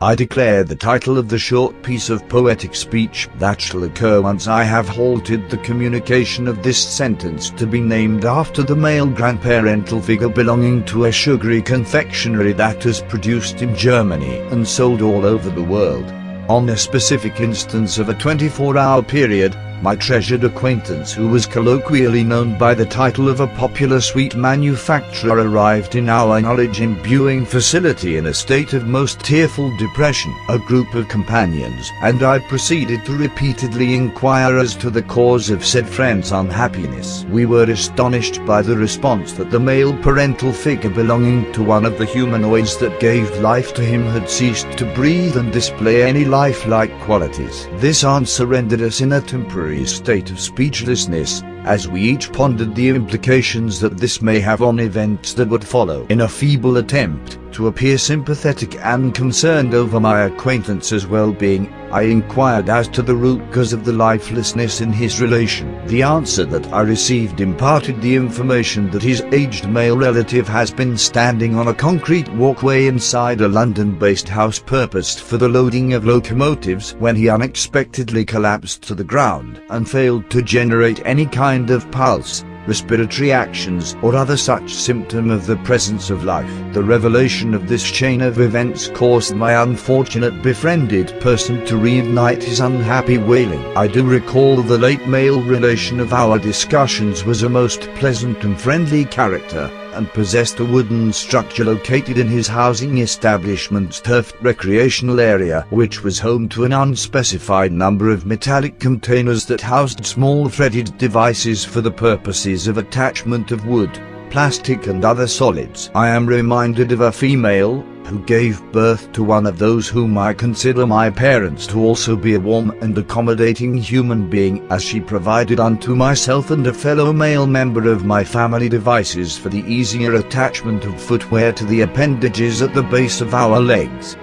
I declare the title of the short piece of poetic speech that shall occur once I have halted the communication of this sentence to be named after the male grandparental figure belonging to a sugary confectionery that is produced in Germany and sold all over the world. On a specific instance of a 24-hour period, my treasured acquaintance, who was colloquially known by the title of a popular sweet manufacturer, arrived in our knowledge-imbuing facility in a state of most tearful depression. A group of companions and I proceeded to repeatedly inquire as to the cause of said friend's unhappiness. We were astonished by the response that the male parental figure belonging to one of the humanoids that gave life to him had ceased to breathe and display any lifelike qualities. This answer rendered us in a temporary state of speechlessness, as we each pondered the implications that this may have on events that would follow. In a feeble attempt to appear sympathetic and concerned over my acquaintance's well-being, I inquired as to the root cause of the lifelessness in his relation. The answer that I received imparted the information that his aged male relative has been standing on a concrete walkway inside a London-based house purposed for the loading of locomotives when he unexpectedly collapsed to the ground and failed to generate any kind of pulse, respiratory actions, or other such symptom of the presence of life. The revelation of this chain of events caused my unfortunate befriended person to reignite his unhappy wailing. I do recall the late male relation of our discussions was a most pleasant and friendly character, and possessed a wooden structure located in his housing establishment's turfed recreational area, which was home to an unspecified number of metallic containers that housed small threaded devices for the purposes of attachment of wood, plastic and other solids. I am reminded of a female who gave birth to one of those whom I consider my parents to also be a warm and accommodating human being, as she provided unto myself and a fellow male member of my family devices for the easier attachment of footwear to the appendages at the base of our legs.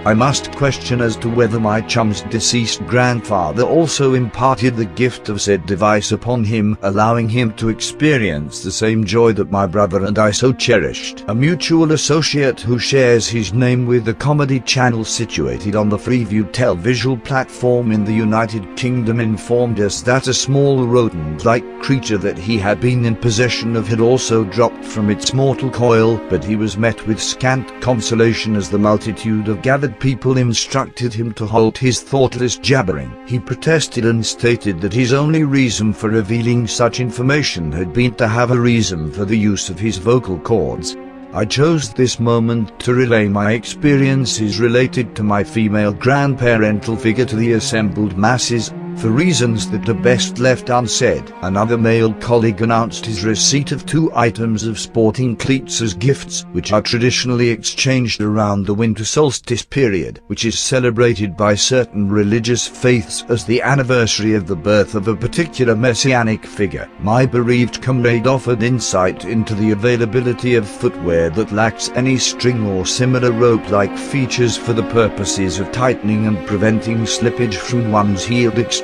I must question as to whether my chum's deceased grandfather also imparted the gift of said device upon him, allowing him to experience the same joy that my brother and I so cherished. A mutual associate who shares his name with the comedy channel situated on the Freeview televisual platform in the United Kingdom informed us that a small rodent-like creature that he had been in possession of had also dropped from its mortal coil, but he was met with scant consolation as the multitude of gathered people instructed him to halt his thoughtless jabbering. He protested and stated that his only reason for revealing such information had been to have a reason for the use of his vocal cords. I chose this moment to relay my experiences related to my female grandparental figure to the assembled masses, for reasons that are best left unsaid. Another male colleague announced his receipt of 2 items of sporting cleats as gifts, which are traditionally exchanged around the winter solstice period, which is celebrated by certain religious faiths as the anniversary of the birth of a particular messianic figure. My bereaved comrade offered insight into the availability of footwear that lacks any string or similar rope-like features for the purposes of tightening and preventing slippage from one's heeled extremity.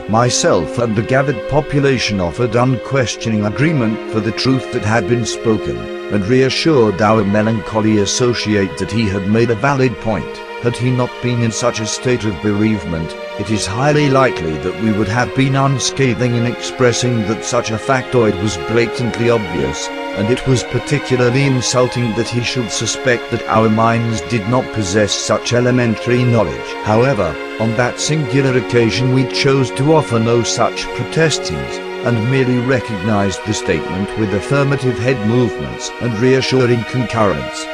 Myself and the gathered population offered unquestioning agreement for the truth that had been spoken, and reassured our melancholy associate that he had made a valid point. Had he not been in such a state of bereavement, it is highly likely that we would have been unscathing in expressing that such a factoid was blatantly obvious, and it was particularly insulting that he should suspect that our minds did not possess such elementary knowledge. However, on that singular occasion we chose to offer no such protestings, and merely recognized the statement with affirmative head movements and reassuring concurrence.